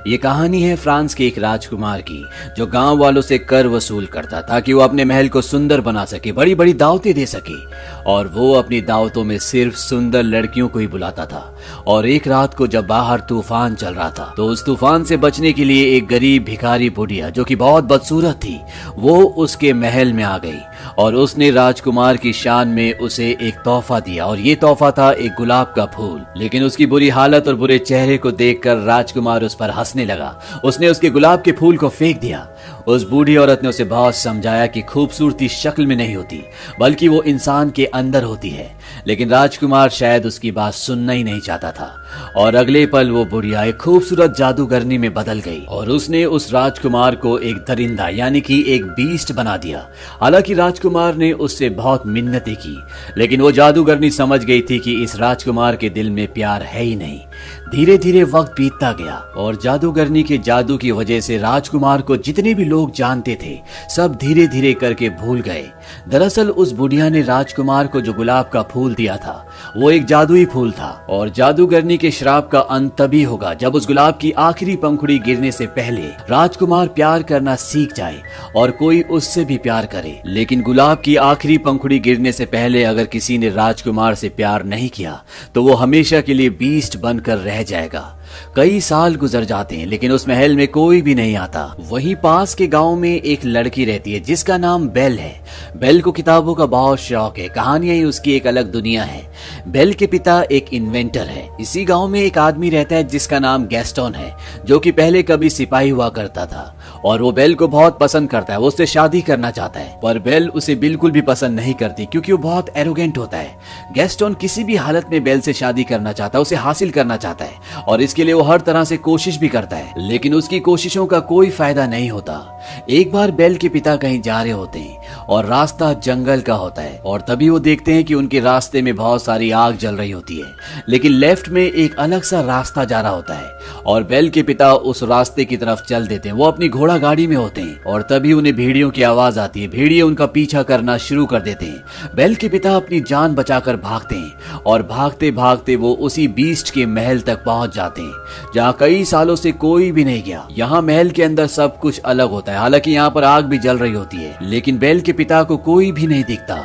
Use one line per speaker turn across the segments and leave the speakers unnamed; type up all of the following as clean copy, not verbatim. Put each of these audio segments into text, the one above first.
ये कहानी है फ्रांस के एक राजकुमार की, जो गांव वालों से कर वसूल करता ताकि वो अपने महल को सुंदर बना सके, बड़ी बड़ी दावतें दे सके। और वो अपनी दावतों में सिर्फ सुंदर लड़कियों को ही बुलाता था। और एक रात को जब बाहर तूफान चल रहा था, तो उस तूफान से बचने के लिए एक गरीब भिखारी बुढ़िया, जो कि बहुत बदसूरत थी, वो उसके महल में आ गई और उसने राजकुमार की शान में उसे एक तोहफा दिया। और ये तोहफा था एक गुलाब का फूल। लेकिन उसकी बुरी हालत और बुरे चेहरे को देखकर राजकुमार उस पर हंसने लगा। उसने उसके गुलाब के फूल को फेंक दिया। उस बूढ़ी औरत ने उसे बहुत समझाया कि खूबसूरती शक्ल में नहीं होती, बल्कि वो इंसान के अंदर होती है। लेकिन राजकुमार शायद उसकी बात सुनना ही नहीं चाहता था। और अगले पल वो बुढ़िया एक खूबसूरत जादूगरनी में बदल गई और उसने उस राजकुमार को एक दरिंदा यानी कि एक बीस्ट बना दिया। हालांकि राजकुमार ने उससे बहुत मिन्नतें की, लेकिन वो जादूगरनी समझ गई थी कि इस राजकुमार के दिल में प्यार है ही नहीं। धीरे धीरे वक्त बीतता गया और जादूगरनी के जादू की वजह से राजकुमार को जितने भी लोग जानते थे, सब धीरे धीरे करके भूल गए। दरअसल उस बुढ़िया ने राजकुमार को जो गुलाब का फूल दिया था, वो एक जादुई फूल था। और जादूगरनी के श्राप का अंत तभी होगा जब उस गुलाब की आखिरी पंखुड़ी गिरने से पहले राजकुमार प्यार करना सीख जाए और कोई उससे भी प्यार करे। लेकिन गुलाब की आखिरी पंखुड़ी गिरने से पहले अगर किसी ने राजकुमार से प्यार नहीं किया, तो वो हमेशा के लिए बीस्ट बनकर रह जाएगा। कई साल गुजर जाते हैं, लेकिन उस महल में कोई भी नहीं आता। वहीं पास के गांव में एक लड़की रहती है जिसका नाम बेल है। बेल को किताबों का बहुत शौक है, कहानियां ही उसकी एक अलग दुनिया है। बेल के पिता एक इन्वेंटर है। इसी गांव में एक आदमी रहता है जिसका नाम गैस्टोन है, जो कि पहले कभी सिपाही हुआ करता था और वो बेल को बहुत पसंद करता है। वो उससे शादी करना चाहता है, पर बेल उसे बिल्कुल भी पसंद नहीं करती क्योंकि वो बहुत एरोगेंट होता है। गैस्टोन किसी भी हालत में बेल से शादी करना चाहता है, उसे हासिल करना चाहता है और इसके लिए वो हर तरह से कोशिश भी करता है, लेकिन उसकी कोशिशों का कोई फायदा नहीं होता। एक बार बेल के पिता कहीं जा रहे होते हैं और रास्ता जंगल का होता है और तभी वो देखते हैं कि उनके रास्ते में बहुत सारी आग जल रही होती है, लेकिन लेफ्ट में एक अलग सा रास्ता जा रहा होता है और बेल के पिता उस रास्ते की तरफ चल देते हैं। वो अपनी घोड़ा गाड़ी में होते हैं और तभी उन्हें भेड़ियों की आवाज आती है। भेड़िए उनका पीछा करना शुरू कर देते हैं। बेल के पिता अपनी जान बचाकर भागते हैं और भागते भागते वो उसी बीस्ट के महल तक पहुंच जाते हैं, जहाँ कई सालों से कोई भी नहीं गया। यहाँ महल के अंदर सब कुछ अलग होता है, हालांकि यहाँ पर आग भी जल रही होती है, लेकिन बेल के पिता को कोई भी नहीं दिखता।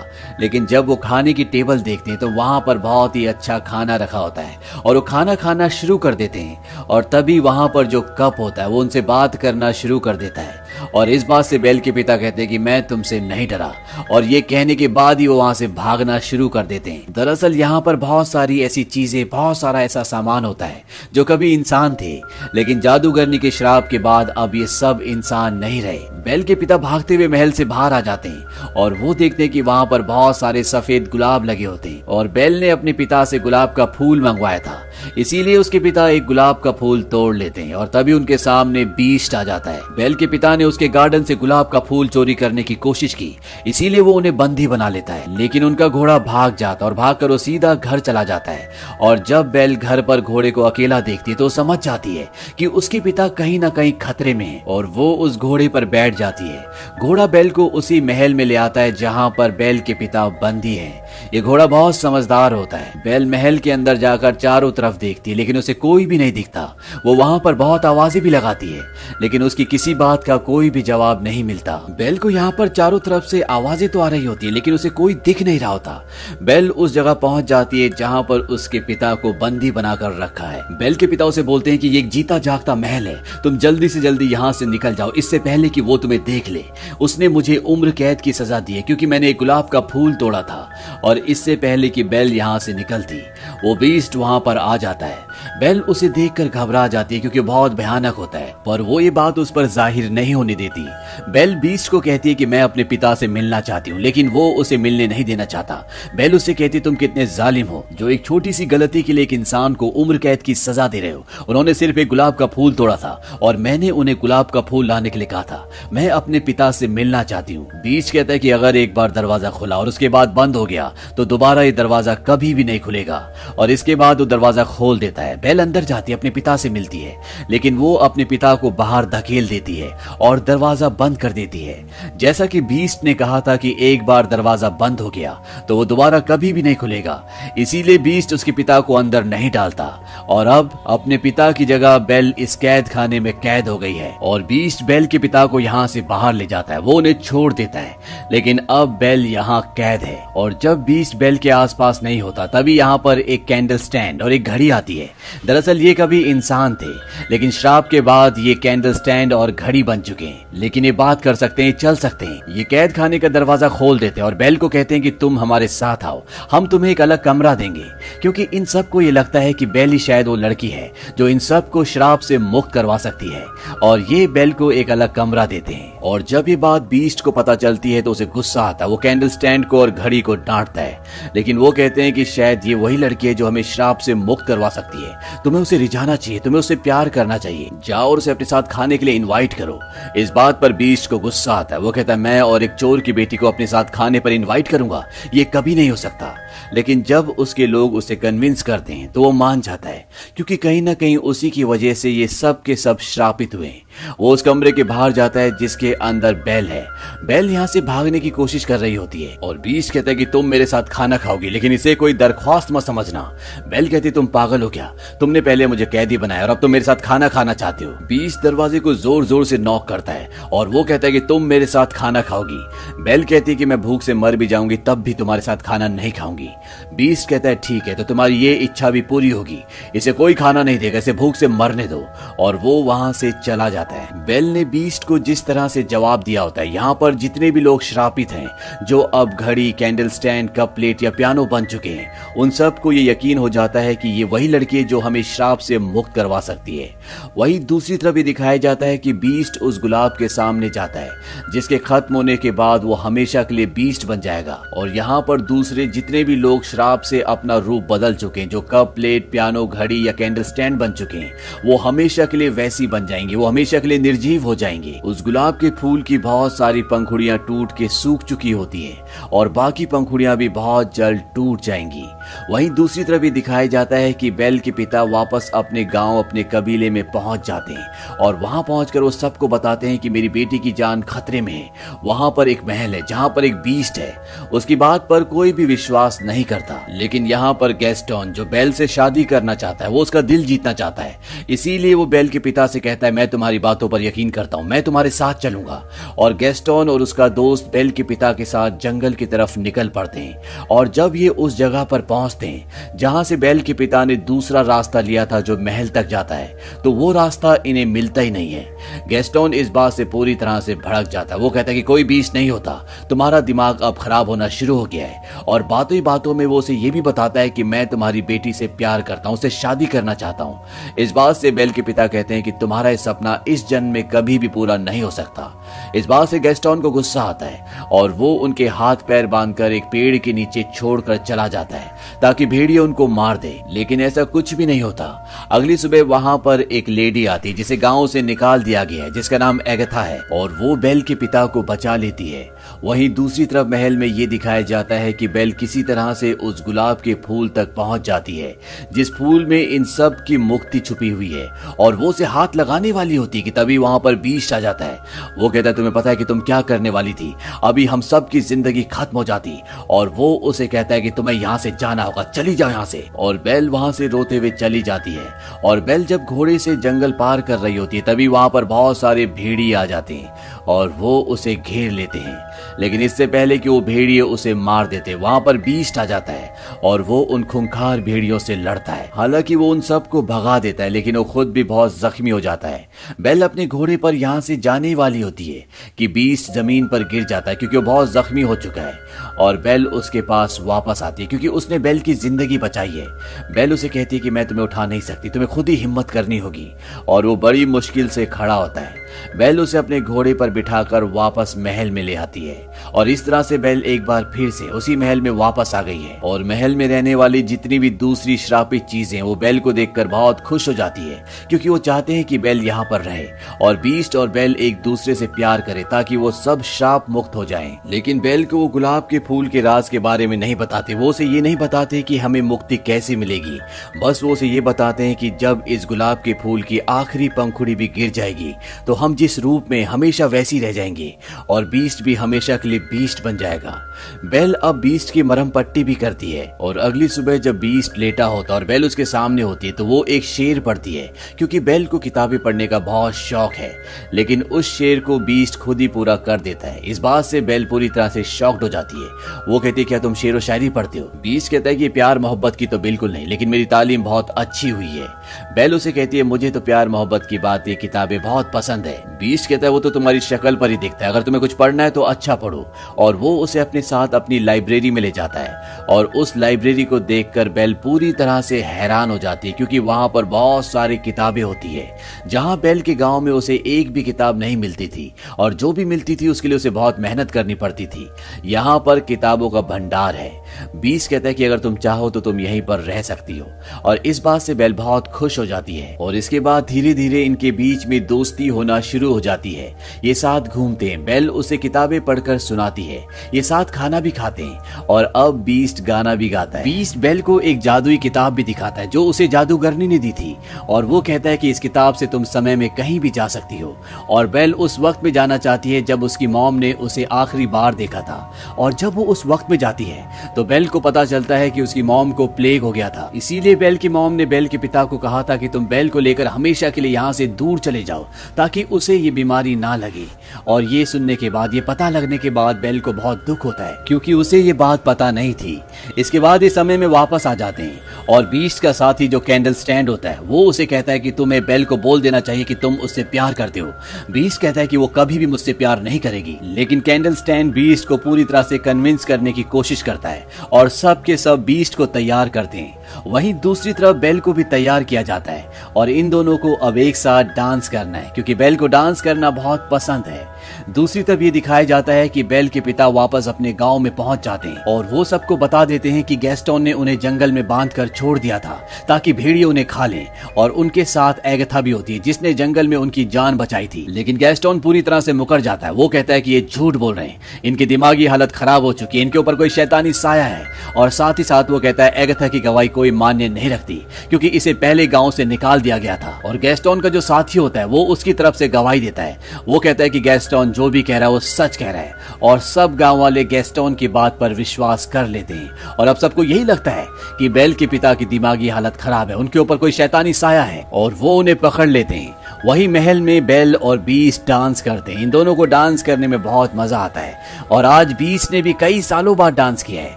लेकिन जब वो खाने की टेबल देखते हैं तो वहाँ पर बहुत ही अच्छा खाना रखा होता है और वो खाना खाना शुरू कर देते हैं। और तभी वहाँ पर जो कप होता है वो उनसे बात करना शुरू कर देता है और इस बात से बेल के पिता कहते हैं कि मैं तुमसे नहीं डरा, और ये कहने के बाद ही वो वहाँ से भागना शुरू कर देते हैं। दरअसल यहाँ पर बहुत सारी ऐसी चीजें, बहुत सारा ऐसा सामान होता है जो कभी इंसान थे, लेकिन जादूगरनी के श्राप के बाद अब ये सब इंसान नहीं रहे। बेल के पिता भागते हुए महल से बाहर आ जाते हैं और वो देखते हैं कि वहाँ पर बहुत सारे सफेद गुलाब लगे होते हैं और बेल ने अपने पिता से गुलाब का फूल मंगवाया था, इसीलिए उसके पिता एक गुलाब का फूल तोड़ लेते हैं और तभी उनके सामने बीस्ट आ जाता है। बेल के पिता ने उसके गार्डन से गुलाब का फूल चोरी करने की कोशिश की, इसीलिए वो उन्हें बंदी बना लेता है, लेकिन उनका घोड़ा भाग जाता और भागकर वो सीधा घर चला जाता है। और जब बेल घर पर घोड़े को अकेला देखती है तो समझ जाती है कि उसके पिता कहीं ना कहीं खतरे में है और वो उस घोड़े पर बैठ जाती है। घोड़ा बेल को उसी महल में ले आता है जहाँ पर बेल के पिता बंदी है। ये घोड़ा बहुत समझदार होता है। बेल महल के अंदर जाकर चारों तरफ देखती है, लेकिन उसे कोई भी नहीं दिखता। वो वहाँ पर बहुत आवाजें भी लगाती है, लेकिन उसकी किसी बात का कोई भी जवाब नहीं मिलता। बेल को यहाँ पर चारों तरफ से आवाजें तो आ रही होती है, लेकिन उसे कोई दिख नहीं रहा होता। बेल उस जगह पहुंच जाती है जहाँ पर उसके पिता को बंदी बनाकर रखा है। बेल के पिता उसे बोलते हैं कि ये एक जीता जागता महल है, तुम जल्दी से जल्दी यहाँ से निकल जाओ, इससे पहले कि वो तुम्हें देख ले। उसने मुझे उम्र कैद की सजा दी है क्योंकि मैंने एक गुलाब का फूल तोड़ा था। और इससे पहले कि बेल यहाँ से निकलती, वो बीस्ट वहाँ पर आ जाता है। बेल उसे देखकर घबरा जाती है क्योंकि बहुत भयानक होता है, पर वो ये बात उस पर जाहिर नहीं होने देती। बेल बीस्ट को कहती है कि मैं अपने पिता से मिलना चाहती हूँ, लेकिन वो उसे मिलने नहीं देना चाहता। बेल उससे कहती तुम कितने जालिम हो, जो एक छोटी सी गलती के लिए एक इंसान को उम्र कैद की सजा दे रहे हो। उन्होंने सिर्फ एक गुलाब का फूल तोड़ा था और मैंने उन्हें गुलाब का फूल लाने के लिए कहा था। मैं अपने पिता से मिलना चाहती हूँ। बीस्ट कहता है कि अगर एक बार दरवाजा खुला और उसके बाद बंद हो गया तो दोबारा ये दरवाजा कभी भी नहीं खुलेगा। और इसके बाद वो दरवाजा खोल देता है। बेल अंदर जाती है, अपने पिता से मिलती है, लेकिन वो अपने पिता को बाहर धकेल देती है और दरवाजा बंद कर देती है। जैसा कि बीस्ट ने कहा था कि एक बार दरवाजा बंद हो गया तो वो दोबारा कभी भी नहीं खुलेगा, इसीलिए बीस्ट उसके पिता को अंदर नहीं डालता और अब अपने पिता की जगह बेल इस कैद खाने में कैद हो गई है। और बीस्ट बेल के पिता को यहाँ से बाहर ले जाता है, वो उन्हें छोड़ देता है, लेकिन अब बेल यहाँ कैद है। और जब बीस्ट बेल के आसपास नहीं होता तभी यहाँ पर एक कैंडल स्टैंड और एक घड़ी आती है। दरअसल ये कभी इंसान थे, लेकिन श्राप के बाद ये कैंडल स्टैंड और घड़ी बन चुके हैं, लेकिन ये बात कर सकते हैं, चल सकते हैं। ये कैद खाने का दरवाजा खोल देते हैं और बेल को कहते हैं कि तुम हमारे साथ आओ, हम तुम्हें एक अलग कमरा देंगे। क्योंकि इन सबको ये लगता है कि बेल ही शायद वो लड़की है जो इन सबको श्राप से मुक्त करवा सकती है, और ये बेल को एक अलग कमरा देते हैं। और जब ये बात बीस्ट को पता चलती है तो उसे गुस्सा आता है। वो कैंडल स्टैंड को और घड़ी को डांटता है, लेकिन वो कहते हैं कि शायद ये वही लड़की है जो हमें श्राप से मुक्त करवा सकती है। तुम्हें उसे रिझाना चाहिए, तुम्हें उससे प्यार करना चाहिए, जाओ और उसे अपने साथ खाने के लिए इनवाइट करो। इस बात पर बीस्ट को गुस्सा आता है। वो कहता है मैं और एक चोर की बेटी को अपने साथ खाने पर इनवाइट करूंगा, ये कभी नहीं हो सकता। लेकिन जब उसके लोग उसे कन्विंस करते हैं तो वो मान जाता है, क्योंकि कहीं ना कहीं उसी की वजह से ये सब के सब श्रापित हुए। वो उस कमरे के बाहर जाता है जिसके अंदर बेल है। बेल यहाँ से भागने की कोशिश कर रही होती है और बीस्ट कहता है कि तुम मेरे साथ खाना खाओगी, लेकिन इसे कोई दरख्वास्त मत समझना। बेल कहती तुम पागल हो क्या, तुमने पहले मुझे कैदी बनाया और अब तुम मेरे साथ खाना खाना चाहते हो। बीस्ट दरवाजे को जोर जोर से नॉक करता है और वो कहता है कि तुम मेरे साथ खाना खाओगी। बेल कहती है कि मैं भूख से मर भी जाऊंगी तब भी तुम्हारे साथ खाना नहीं खाऊंगी। बीस्ट कहता है ठीक है, तो तुम्हारी ये इच्छा भी पूरी होगी, इसे कोई खाना नहीं देगा, इसे भूख से मरने दो। और वो वहां से चला जाता है। बेल ने बीस्ट को जिस तरह से जवाब दिया होता है, यहाँ पर जितने भी लोग श्रापित हैं, जो अब घड़ी, कैंडल स्टैंड, कप प्लेट या पियानो बन चुके हैं, उन सबको ये यकीन हो जाता है कि ये वही लड़की है जो हमें श्राप से मुक्त करवा सकती है। वही दूसरी तरफ ये दिखाया जाता है कि बीस्ट उस गुलाब के सामने जाता है जिसके खत्म होने के बाद वो हमेशा के लिए बीस्ट बन जाएगा। और यहाँ पर दूसरे जितने भी लोग श्राप से अपना रूप बदल चुके हैं, जो कप प्लेट, पियानो, घड़ी या कैंडल स्टैंड बन चुके हैं, वो हमेशा के लिए वैसी बन जाएंगे, वो हमेशा के लिए निर्जीव हो जाएंगे। उस गुलाब के फूल की बहुत सारी पंखुड़ियां टूट के सूख चुकी होती है और बाकी पंखुड़ियां भी बहुत जल्द टूट जाएंगी। वहीं दूसरी तरफ भी दिखाया जाता है कि बेल के पिता वापस अपने गांव, अपने कबीले में पहुंच जाते हैं और वहां पहुंचकर वो सबको बताते हैं कि मेरी बेटी की जान खतरे में है। वहां पर एक महल है जहां पर एक बीस्ट है। उसकी बात पर कोई भी विश्वास नहीं करता, लेकिन यहाँ पर गैस्टोन जो बेल से शादी करना चाहता है, वो उसका दिल जीतना चाहता है। इसीलिए वो बेल के पिता से कहता है मैं तुम्हारी बातों पर यकीन करता हूँ, मैं तुम्हारे साथ चलूंगा। और गैस्टोन और उसका दोस्त बेल के पिता के साथ जंगल की तरफ निकल पड़ते हैं। और जब ये उस जगह पर पहुंचते हैं जहां से बेल के पिता ने दूसरा रास्ता लिया था जो महल तक जाता है, तो वो रास्ता इन्हें मिलता ही नहीं है। गैस्टोन इस बात से पूरी तरह से भड़क जाता है। वो कहता है कि कोई बीस्ट नहीं होता, तुम्हारा दिमाग अब खराब होना शुरू हो गया है। और बातों ही बातों में वो उसे ये भी बताता है कि मैं तुम्हारी बेटी से प्यार करता हूँ, उससे शादी करना चाहता हूँ। इस बात से बेल के पिता कहते हैं कि तुम्हारा ये सपना इस जन्म में कभी भी पूरा नहीं हो सकता। इस बात से गैस्टोन को गुस्सा आता है और वो उनके हाथ पैर बांधकर एक पेड़ के नीचे छोड़कर चला जाता है ताकि भेड़िया उनको मार दे, लेकिन ऐसा कुछ भी नहीं होता। अगली सुबह वहां पर एक लेडी आती जिसे गांव से निकाल दिया गया है, जिसका नाम एगथा है, और वो बेल के पिता को बचा लेती है। वहीं दूसरी तरफ महल में ये दिखाया जाता है कि बेल किसी तरह से उस गुलाब के फूल तक पहुंच जाती है जिस फूल में इन सब की मुक्ति छुपी हुई है, और वो उसे हाथ लगाने वाली होती है कि तभी वहां पर बीस्ट आ जाता है। वो कहता है तुम्हें पता है कि तुम क्या करने वाली थी, अभी हम सब की जिंदगी खत्म हो जाती। और वो उसे कहता है कि तुम्हें यहाँ से जाना होगा, चली जाओ यहाँ से। और बेल वहां से रोते हुए चली जाती है। और बेल जब घोड़े से जंगल पार कर रही होती है तभी वहां पर बहुत सारे भेड़िए आ जाते हैं और वो उसे घेर लेते हैं, लेकिन इससे पहले कि वो भेड़िए उसे मार देते वहां पर बीस्ट आ जाता है और वो उन खूंखार भेड़ियों से लड़ता है। हालांकि वो उन सबको भगा देता है, लेकिन वो खुद भी बहुत जख्मी हो जाता है। बेल अपने घोड़े पर यहाँ से जाने वाली होती है कि बीस्ट जमीन पर गिर जाता है क्योंकि वो बहुत जख्मी हो चुका है। और बेल उसके पास वापस आती है क्योंकि उसने बेल की जिंदगी बचाई है। बेल उसे कहती है कि मैं तुम्हें उठा नहीं सकती, तुम्हें खुद ही हिम्मत करनी होगी। और वो बड़ी मुश्किल से खड़ा होता है। बेल उसे अपने घोड़े पर बिठाकर वापस महल में ले आती है और इस तरह से बेल एक बार फिर से उसी महल में वापस आ गई है। और महल में रहने वाली जितनी भी दूसरी श्रापित चीजें वो बेल को देखकर बहुत खुश हो जाती है क्योंकि वो चाहते हैं कि बेल यहाँ पर रहे और बीस्ट और बेल एक दूसरे से प्यार करे ताकि वो सब श्राप मुक्त हो जाएं। लेकिन बेल को वो गुलाब के फूल के राज के बारे में नहीं बताते। वो उसे ये नहीं बताते कि हमें मुक्ति कैसे मिलेगी, बस वो उसे ये बताते हैं कि जब इस गुलाब के फूल की आखिरी पंखुड़ी भी गिर जाएगी तो हम जिस रूप में हमेशा वैसी रह जाएंगे और बीस्ट भी हमेशा के नकली बीस्ट बन जाएगा। बेल अब बीस्ट की मरहम पट्टी भी करती है और अगली सुबह जब बीस्ट लेटा होता और बेल उसके सामने होती है तो वो एक शेर पढ़ती है, क्योंकि बेल को किताबें पढ़ने का बहुत शौक है। लेकिन उस शेर को बीस्ट खुद ही पूरा कर देता है। इस बात से बेल पूरी तरह से शॉक्ड हो जाती है। वो कहती है, क्या तुम शेर व शायरी पढ़ते हो? बीस्ट कहता है कि प्यार मोहब्बत की तो बिल्कुल नहीं, लेकिन मेरी तालीम बहुत अच्छी हुई है। बेल उसे कहती है, मुझे तो प्यार मोहब्बत की बातें किताबें बहुत पसंद है। बीस्ट कहता है, वो तो तुम्हारी शक्ल पर ही दिखता है, अगर तुम्हें कुछ पढ़ना है तो अच्छा पढ़ो। और वो उसे अपने साथ अपनी लाइब्रेरी में ले जाता है और उस लाइब्रेरी को देखकर बेल पूरी तरह से हैरान हो जाती है, क्योंकि वहां पर बहुत सारी किताबें होती है। जहां बेल के गांव में उसे एक भी किताब नहीं मिलती थी और जो भी मिलती थी उसके लिए उसे बहुत मेहनत करनी पड़ती थी। यहाँ पर किताबों का भंडार है। बीस्ट कहता है कि अगर तुम चाहो तो तुम यहीं पर रह सकती हो। और इस बात से बेल बहुत खुश हो जाती है और इसके बाद धीरे धीरे इनके बीच में दोस्ती होना शुरू हो जाती है। ये साथ घूमते हैं, बेल उसे किताबें पढ़कर सुनाती है, ये साथ खाना भी खाते हैं और अब बीस्ट गाना भी गाता है। बीस्ट बेल को एक जादुई किताब भी दिखाता है जो उसे जादूगरनी ने दी थी और वो कहता है कि इस किताब से तुम समय में कहीं भी जा सकती हो। और बेल उस वक्त में जाना चाहती है जब उसकी मॉम ने उसे आखिरी बार देखा था। और जब वो उस वक्त में जाती है तो बेल को पता चलता है कि उसकी मॉम को प्लेग हो गया था। इसीलिए बेल की मॉम ने बेल के पिता को कहा था कि तुम बेल को लेकर हमेशा के लिए यहाँ से दूर चले जाओ ताकि उसे ये बीमारी ना लगे। और ये सुनने के बाद, ये पता लगने के बाद बेल को बहुत दुख होता है, क्योंकि उसे ये बात पता नहीं थी। इसके बाद इस समय में वापस आ जाते हैं और बीस्ट का साथी जो कैंडल स्टैंड होता है वो उसे कहता है कि तुम्हें बेल को बोल देना चाहिए कि तुम उससे प्यार करते हो। बीस्ट कहता है कि वो कभी भी मुझसे प्यार नहीं करेगी, लेकिन कैंडल स्टैंड बीस्ट को पूरी तरह से कन्विंस करने की कोशिश करता है और सब के सब बीस्ट को तैयार करते हैं। वहीं दूसरी तरफ बेल को भी तैयार किया जाता है और इन दोनों को अब एक साथ डांस करना है, क्योंकि बेल को डांस करना बहुत पसंद है। दूसरी तरफ ये दिखाया जाता है कि बेल के पिता वापस अपने गांव में पहुंच जाते हैं और वो सबको बता देते हैं कि गैस्टोन ने उन्हें जंगल में बांधकर छोड़ दिया था ताकि भेड़िए उन्हें खा लें। और उनके साथ एगथा भी होती है जिसने जंगल में उनकी जान बचाई थी, लेकिन गैस्टोन पूरी तरह से मुकर जाता है। वो कहता है कि ये झूठ बोल रहे हैं, इनकी दिमागी हालत खराब हो चुकी है, इनके ऊपर कोई शैतानी साया है। और साथ ही साथ वो कहता है एगथा की गवाही कोई मान्य नहीं रखती, क्योंकि इसे पहले गांव से निकाल दिया गया था। और गैस्टोन का जो साथी होता है वो उसकी तरफ से गवाही देता है। वो कहता है कि गैस्टोन जो भी कह रहा है वो सच कह रहा है। और सब गांव वाले गैस्टोन की बात पर विश्वास कर लेते हैं और अब सबको यही लगता है कि बेल के पिता की दिमागी हालत खराब है, उनके ऊपर कोई शैतानी साया है और वो उन्हें पकड़ लेते हैं। वही महल में बेल और बीस्ट डांस करते हैं। इन दोनों को डांस करने में बहुत मजा आता है और आज बीस्ट ने भी कई सालों बाद डांस किया है।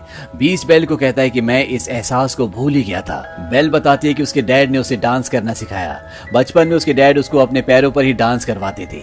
बीस्ट बेल को कहता है कि मैं इस एहसास को भूल ही गया था। बेल बताती है कि उसके डैड ने उसे डांस करना सिखाया। बचपन में उसके डैड उसको अपने पैरों पर ही डांस करवाते थे।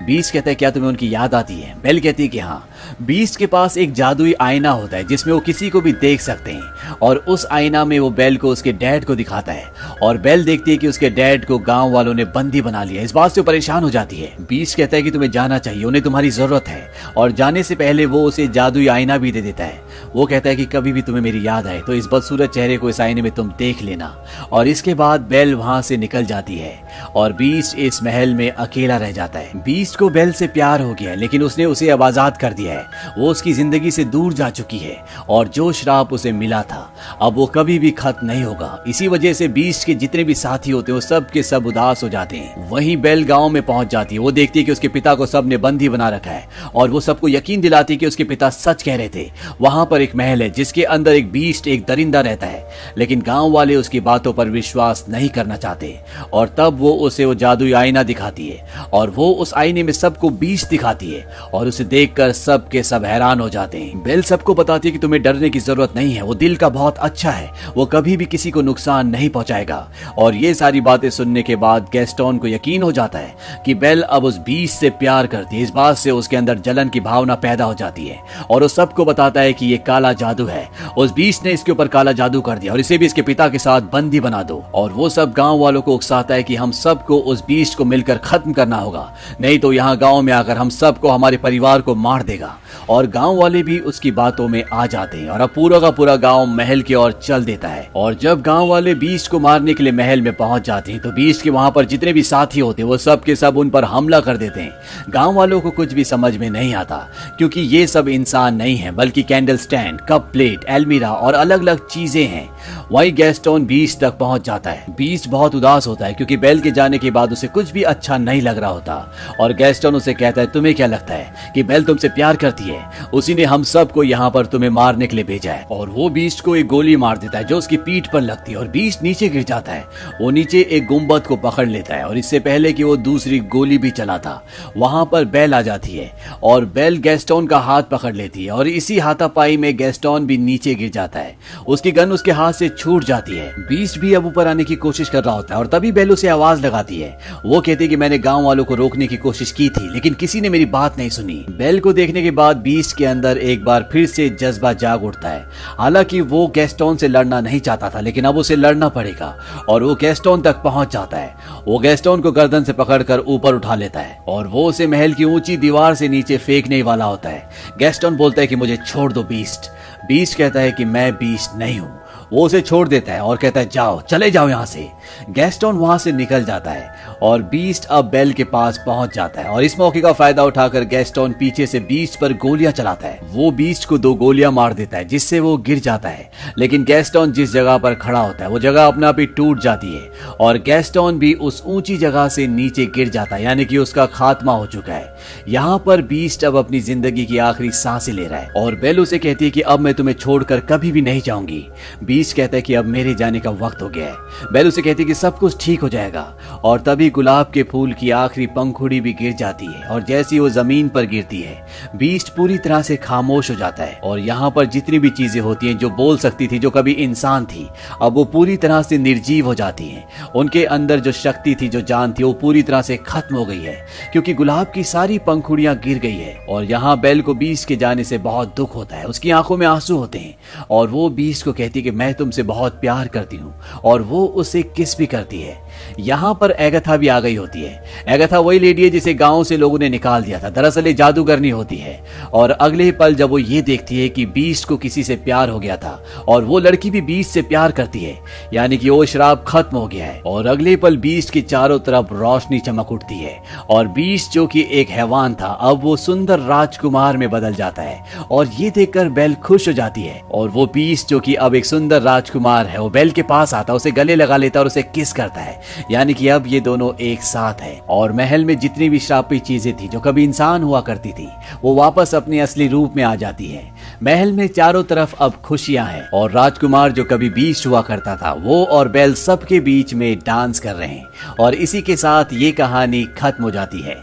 बीस्ट कहता है, क्या तुम्हें उनकी याद आती है? बेल कहती है कि हाँ। बीस्ट के पास एक जादुई आईना होता है जिसमें वो किसी को भी देख सकते हैं और उस आईना में वो बेल को उसके डैड को दिखाता है और बेल देखती है कि उसके डैड को गांव वालों ने बंदी बना लिया। इस बात से वो परेशान हो जाती है। बीस्ट कहता है कि तुम्हें जाना चाहिए, उन्हें तुम्हारी जरूरत है। और जाने से पहले वो उसे जादुई आईना भी दे देता है। वो कहता है कि कभी भी तुम्हें मेरी याद आए तो इस बदसूरत चेहरे को इस आईने में तुम देख लेना। और इसके बाद बेल वहां से निकल जाती है और बीस्ट इस महल में अकेला रह जाता है। बीस्ट को बेल से प्यार हो गया है, लेकिन उसने उसे अब आजाद कर दिया है। वो उसकी जिंदगी से दूर जा चुकी है और जो श्राप उसे मिला था अब वो कभी भी खत्म नहीं होगा। इसी वजह से बीस्ट के जितने भी साथी होते हैं वो सब के सब उदास हो जाते हैं। वहीं बेल गांव में पहुंच जाती है। वो देखती है कि उसके पिता को सबने बंदी बना रखा है और वो सबको यकीन दिलाती है कि उसके पिता सच कह रहे थे। वहां पर एक महल है जिसके अंदर एक बीस्ट, एक दरिंदा रहता है, लेकिन गांव वाले उसकी बातों पर विश्वास नहीं करना चाहते। और तब वो उसे वो जादुई आईना दिखाती है और वो उस आईने में सबको बीस्ट दिखाती है और उसे देखकर सब के सब हैरान हो जाते हैं। बेल सबको बताती है कि तुम्हें डरने की जरूरत नहीं है, वो दिल का बहुत अच्छा है, वो कभी भी किसी को नुकसान नहीं पहुंचाएगा। और ये सारी बातें सुनने के बाद गैस्टोन को यकीन हो जाता है कि बेल अब उस बीस्ट से प्यार करती है। इस बात से उसके अंदर जलन की भावना पैदा हो जाती है और वो सबको बताता है कि ये काला जादू है, उस बीस्ट ने इसके ऊपर काला जादू कर दिया और इसे भी इसके पिता के साथ बंदी बना दो। और वो सब गांव वालों को उकसाता है कि हम सबको उस बीस्ट को मिलकर खत्म करना होगा, नहीं तो यहाँ गांव में आकर हम सबको, हमारे परिवार को मार देगा। और गांव वाले भी उसकी बातों में आ जाते हैं और अब पूरा का पूरा गांव महल की ओर चल देता है। और जब गांव वाले बीस्ट को मारने के लिए महल में पहुंच जाते हैं तो बीस्ट के वहां पर जितने भी साथी होते हैं वो सब के सब उन पर हमला कर देते हैं। गांव वालों को कुछ भी समझ में नहीं आता, क्योंकि ये सब इंसान नहीं है बल्कि कैंडल स्टैंड, कप प्लेट, अलमीरा और अलग अलग चीजें हैं। वहीं गैस्टोन बीच तक पहुंच जाता है। बीच बहुत उदास होता है क्योंकि बेल के जाने के बाद उसे कुछ भी अच्छा नहीं लग रहा होता और गैस्टोन उसे कहता है, तुम्हें क्या लगता है कि बेल तुमसे प्यार करती है? उसी ने हम सबको यहाँ पर तुम्हें मारने के लिए भेजा है। और वो बीस्ट को एक गोली मार देता है जो उसकी पीठ पर लगती है और बीस्ट नीचे गिर जाता है। वो नीचे एक गुंबद को पकड़ लेता है और इससे पहले कि वो दूसरी गोली भी चलाता, वहां पर बेल आ जाती है और बेल गैस्टोन का हाथ पकड़ लेती है और इसी हाथापाई में गैस्टोन भी नीचे गिर जाता है। उसकी गन उसके हाथ से छूट जाती है। बीस्ट भी अब ऊपर आने की कोशिश कर रहा होता है और तभी बेल उसे आवाज लगाती है। वो कहती है कि मैंने गांव वालों को रोकने की कोशिश की थी लेकिन किसी ने मेरी बात नहीं सुनी। बेल को देखने के बाद बीस्ट के अंदर एक बार फिर से जज्बा जाग उठता है। हालांकि वो गैस्टोन से लड़ना नहीं चाहता था लेकिन अब उसे लड़ना पड़ेगा और वो गैस्टोन तक पहुंच जाता है। वो गैस्टोन को गर्दन से पकड़कर ऊपर उठा लेता है और वो उसे महल की ऊंची दीवार से नीचे फेंकने वाला होता है। गैस्टोन बोलता है कि मुझे छोड़ दो बीस्ट। बीस्ट कहता है कि मैं बीस्ट नहीं हूं। वो उसे छोड़ देता है और कहता है, जाओ, चले जाओ यहाँ से। गैस्टोन वहां से निकल जाता है और बीस्ट अब बेल के पास पहुंच जाता है और इस मौके का फायदा उठाकर गैस्टोन पीछे से बीस्ट पर गोलियां चलाता है। वो बीस्ट को 2 गोलियां मार देता है जिससे वो गिर जाता है लेकिन गैस्टोन जिस जगह पर खड़ा होता है वो जगह अपने आप ही टूट जाती है और गैस्टोन भी उस ऊंची जगह से नीचे गिर जाता है, यानी कि उसका खात्मा हो चुका है। यहाँ पर बीस्ट अब अपनी जिंदगी की आखिरी सांसें ले रहा है और बेल उसे कहती है कि अब मैं तुम्हें छोड़कर कभी भी नहीं जाऊंगी। बीस्ट कहता है कि अब मेरे जाने का वक्त हो गया है। बेल उसे कहती है कि सब कुछ ठीक हो जाएगा और तभी गुलाब के फूल की आखिरी पंखुड़ी भी गिर जाती है और जैसी वो जमीन पर गिरती है बीस्ट पूरी तरह से खामोश हो जाता है और यहाँ पर जितनी भी चीजें होती हैं जो बोल सकती थी, जो कभी इंसान थी, अब वो पूरी तरह से निर्जीव हो जाती हैं। उनके अंदर जो शक्ति थी, जो जान थी, वो पूरी तरह से खत्म हो गई है क्योंकि गुलाब की सारी पंखुड़ियां गिर गई है। और यहाँ बेल को बीस्ट के जाने से बहुत दुख होता है। उसकी आंखों में आंसू होते हैं और वो बीस्ट को कहती है कि मैं तुमसे बहुत प्यार करती हूँ और वो उसे किस भी करती है। यहाँ पर एगाथा भी आ गई होती है। एगाथा वही लेडी है जिसे गांव से लोगों ने निकाल दिया था। दरअसल ये जादूगरनी होती है और अगले ही पल जब वो ये देखती है कि बीस्ट को किसी से प्यार हो गया था और वो लड़की भी बीस्ट से प्यार करती है, यानी कि वो श्राप खत्म हो गया है और अगले पल बीस्ट के चारों तरफ रोशनी चमक उठती है और बीस्ट जो कि एक हैवान था अब वो सुंदर राजकुमार में बदल जाता है और ये देखकर बेल खुश हो जाती है और वो बीस्ट जो कि अब एक सुंदर राजकुमार है वो बेल के पास आता है, उसे गले लगा लेता है और उसे किस करता है, यानी कि अब ये दोनों एक साथ हैं। और महल में जितनी भी श्रापित चीजें थी जो कभी इंसान हुआ करती थी वो वापस अपने असली रूप में आ जाती है। महल में चारों तरफ अब खुशियां हैं और राजकुमार जो कभी बीस्ट हुआ करता था वो और बेल सबके बीच में डांस कर रहे हैं और इसी के साथ ये कहानी खत्म हो जाती है।